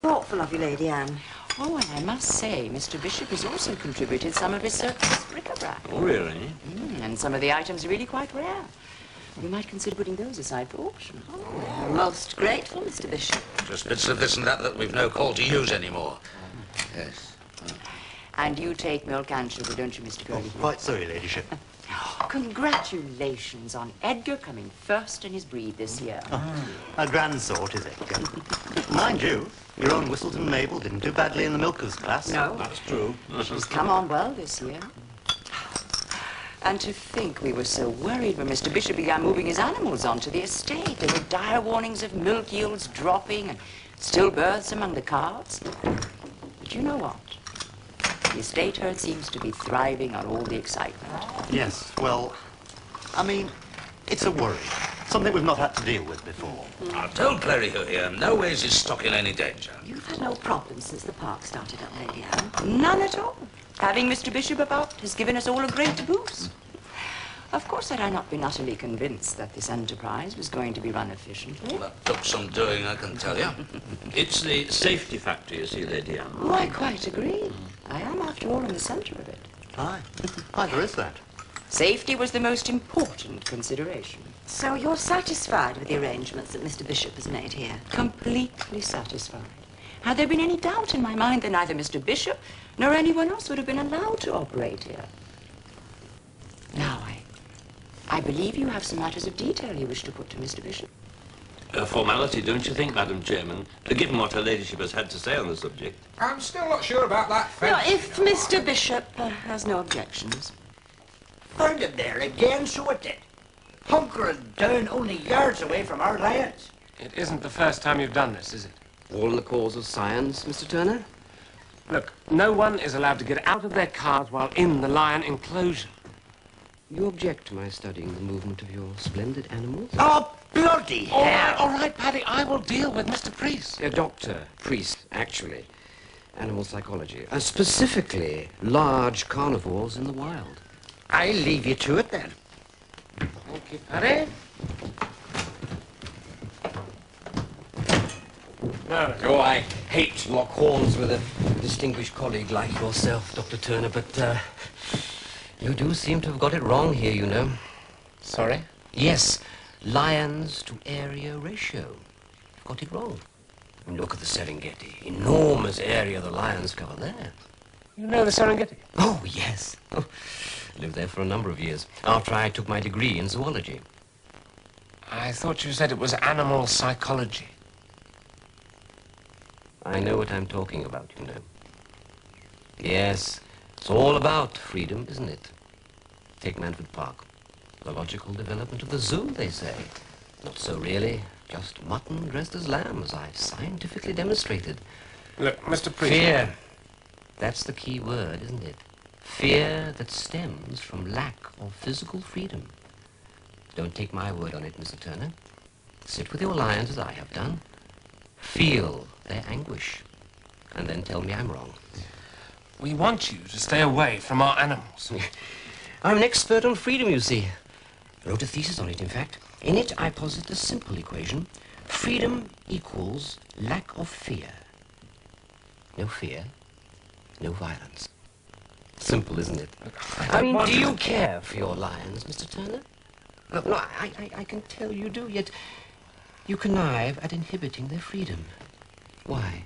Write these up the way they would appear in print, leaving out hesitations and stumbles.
Thoughtful of you, Lady Anne. Oh, and I must say, Mr. Bishop has also contributed some of his surplus bric-a-brac. Oh, really? And some of the items are really quite rare. You might consider putting those aside for auction. Oh, most grateful, Mr. Bishop. Just bits of this and that we've no call to use anymore. Yes. And you take milk and sugar, don't you, Mr. Curly? Oh, quite so, Your Ladyship. Congratulations on Edgar coming first in his breed this year. Oh, a grand sort is Edgar. Mind you, your own Whistleton Mabel didn't do badly in the milkers class. No. That's true. She's come on well this year. And to think we were so worried when Mr. Bishop began moving his animals onto the estate. There were dire warnings of milk yields dropping and stillbirths among the calves. But you know what? The estate herd seems to be thriving on all the excitement. Yes, well, I mean, it's a worry. Something we've not had to deal with before. I've told Clerico here, no ways is stock in any danger. You've had no problems since the park started up, Lady Anne. None at all. Having Mr. Bishop about has given us all a great boost. Of course, had I not been utterly convinced that this enterprise was going to be run efficiently. Well, that took some doing, I can tell you. It's the safety factor, you see, Lady Anne. Oh, I quite agree. I am, after all, in the centre of it. Aye. Aye, there is that. Safety was the most important consideration. So you're satisfied with the arrangements that Mr. Bishop has made here? Completely satisfied. Had there been any doubt in my mind, then neither Mr. Bishop nor anyone else would have been allowed to operate here. Now, I believe you have some matters of detail you wish to put to Mr. Bishop. A formality, don't you think, Madam Chairman, given what her ladyship has had to say on the subject? I'm still not sure about that fence. Now, if Mr. Bishop has no objections. Found it there again, so it did. Hunkering down only yards away from our lions. It isn't the first time you've done this, is it? All in the cause of science, Mr. Turner? Look, no one is allowed to get out of their cars while in the lion enclosure. You object to my studying the movement of your splendid animals? Oh, bloody hell! All right, Paddy, I will deal with Mr. Priest. A doctor, priest, actually. Animal psychology. Specifically, large carnivores in the wild. I'll leave you to it then. Thank you, Paddy. No. Oh, I hate to lock horns with a distinguished colleague like yourself, Dr. Turner, but you do seem to have got it wrong here, you know. Sorry? Yes, lions to area ratio. You've got it wrong. And look at the Serengeti. Enormous area the lions cover there. You know the Serengeti? Oh, yes. Oh, lived there for a number of years, after I took my degree in zoology. I thought you said it was animal psychology. I know what I'm talking about, you know. Yes, it's all about freedom, isn't it? Take Manford Park. The logical development of the zoo, they say. Not so really. Just mutton dressed as lamb, as I've scientifically demonstrated. Look, Mr. Priest... Fear. That's the key word, isn't it? Fear that stems from lack of physical freedom. Don't take my word on it, Mr. Turner. Sit with your lions as I have done. Feel their anguish. And then tell me I'm wrong. We want you to stay away from our animals. I'm an expert on freedom, you see. I wrote a thesis on it, in fact. In it, I posit a simple equation. Freedom equals lack of fear. No fear, no violence. Simple, isn't it? I mean, do you care for your lions, Mr. Turner? Look, no, I can tell you do, yet you connive at inhibiting their freedom. Why?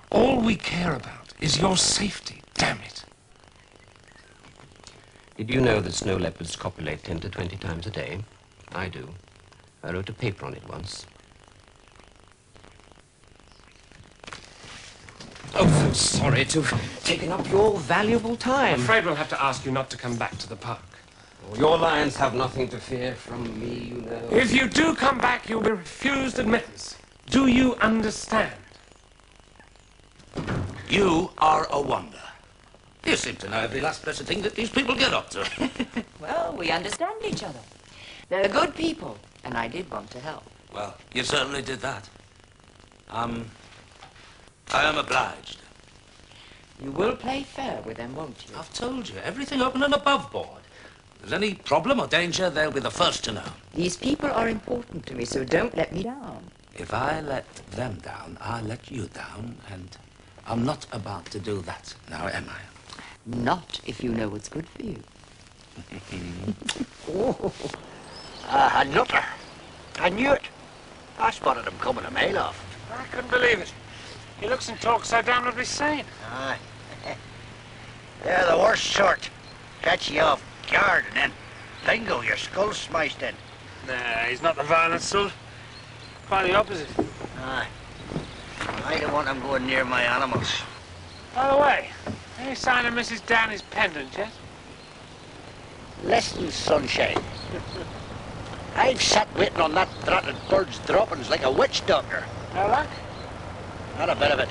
All we care about is your safety, damn it. Did you know that snow leopards copulate 10 to 20 times a day? I do. I wrote a paper on it once. Oh, so sorry to have taken up your valuable time. I'm afraid we'll have to ask you not to come back to the park. Oh, your lions have nothing to fear from me, you know. If you do come back, you'll be refused admittance. Do you understand? You are a wonder. You seem to know every last blessed thing that these people get up to. Well, we understand each other. They're good people, and I did want to help. Well, you certainly did that. I am obliged. You will play fair with them, won't you? I've told you, everything open and above board. If there's any problem or danger, they'll be the first to know. These people are important to me, so don't let me down. If I let them down, I'll let you down, and I'm not about to do that now, am I? Not if you know what's good for you. A nutter. I knew it. I spotted him coming a mile off. I couldn't believe it. He looks and talks so damnably sane. Aye. They're the worst sort. Catch you off guard and then bingo, your skull's smashed in. Nah, he's not the violent sort. Quite the opposite. Aye. I don't want him going near my animals. By the way, any sign of Mrs. Downey's pendant yet? Less than sunshine. I've sat waiting on that dratted bird's droppings like a witch doctor. No luck? Not a bit of it.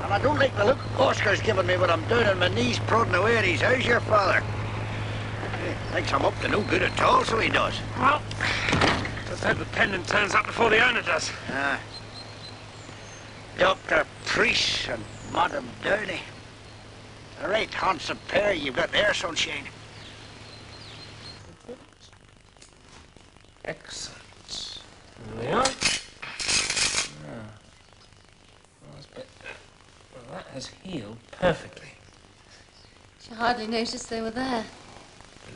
And I don't like the look Oscar's giving me when I'm down on my knees prodding away at his how's your father? Thinks I'm up to no good at all, so he does. Well, let's hope the pendant turns up before the owner does. Ah. Dr. Priest and Madam Downey. A right handsome pair you've got there, sunshine. Excellent. There we are. Well, that has healed perfectly. She hardly noticed they were there.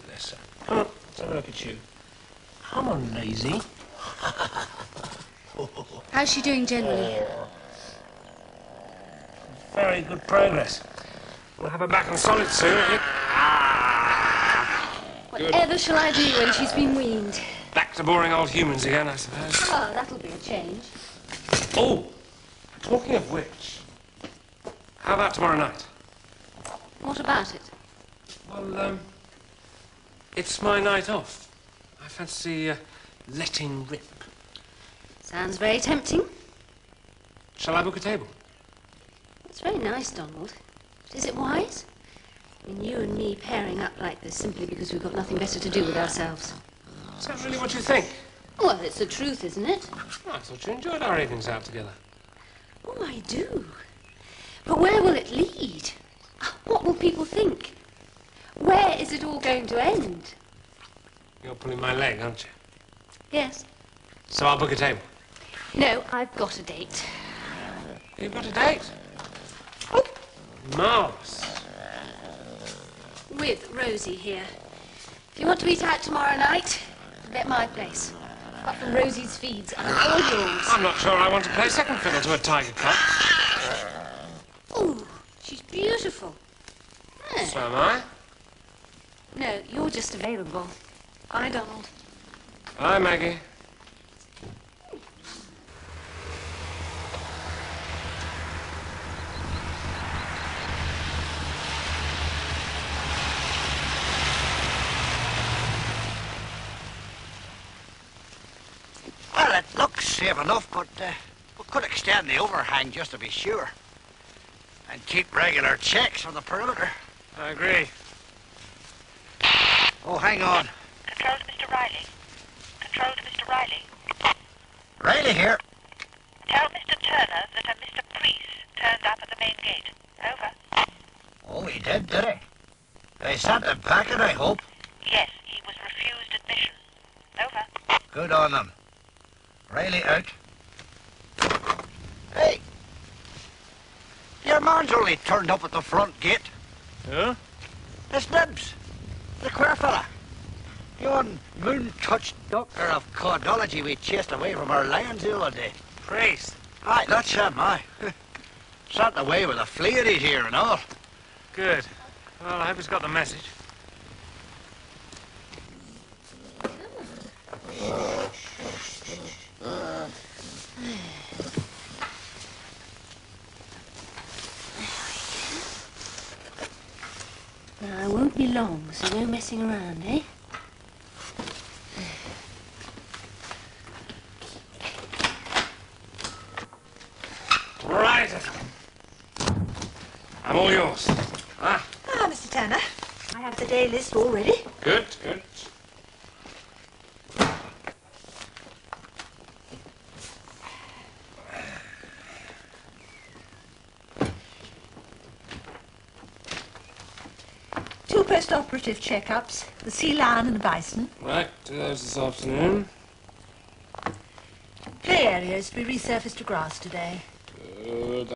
Bless her. Come on, let's have a look at you. Come on, lazy. How's she doing generally? Very good progress. We'll have her back on solid soon, I think. Whatever shall I do when she's been weaned? Back to boring old humans again, I suppose. Oh, that'll be a change. Oh, talking of which, how about tomorrow night? What about it? Well, it's my night off. I fancy letting rip. Sounds very tempting. Shall I book a table? It's very nice, Donald. But is it wise? I mean, you and me pairing up like this simply because we've got nothing better to do with ourselves. Is that really what you think? Well, it's the truth, isn't it? Oh, I thought you enjoyed our evenings out together. Oh, I do. But where will it lead? What will people think? Where is it all going to end? You're pulling my leg, aren't you? Yes. So I'll book a table. No, I've got a date. You've got a date? Oh, marvellous. With Rosie here. If you want to eat out tomorrow night, bet my place. Apart from Rosie's feeds, I'm all yours. I'm not sure I want to play second fiddle to a tiger cub. Ooh, she's beautiful. Eh. So am I. No, you're just available. Bye, Donald. Bye, Maggie. Well, it looks safe enough, but we could extend the overhang just to be sure. And keep regular checks on the perimeter. I agree. Oh, hang on. Control to Mr. Riley. Control to Mr. Riley. Riley here. Tell Mr. Turner that a Mr. Priest turned up at the main gate. Over. Oh, he did he? They sent him packing, I hope. Yes, he was refused admission. Over. Good on them. Riley out. Hey! Your man's only turned up at the front gate. Huh? It's Nibs, the queer fella. Yon moon-touched doctor of caudology we chased away from our lions the other day. Priest. Aye, that's him, aye. Sent away with a flea in his ear and all. Good. Well, I hope he's got the message. Now, I won't be long, so no messing around, eh? Right. I'm all yours. Ah, Mr. Turner. I have the day list all ready. good, good. Two post-operative checkups, the sea lion and the bison. Right, do those this afternoon. Clear barriers to be resurfaced to grass today. Good.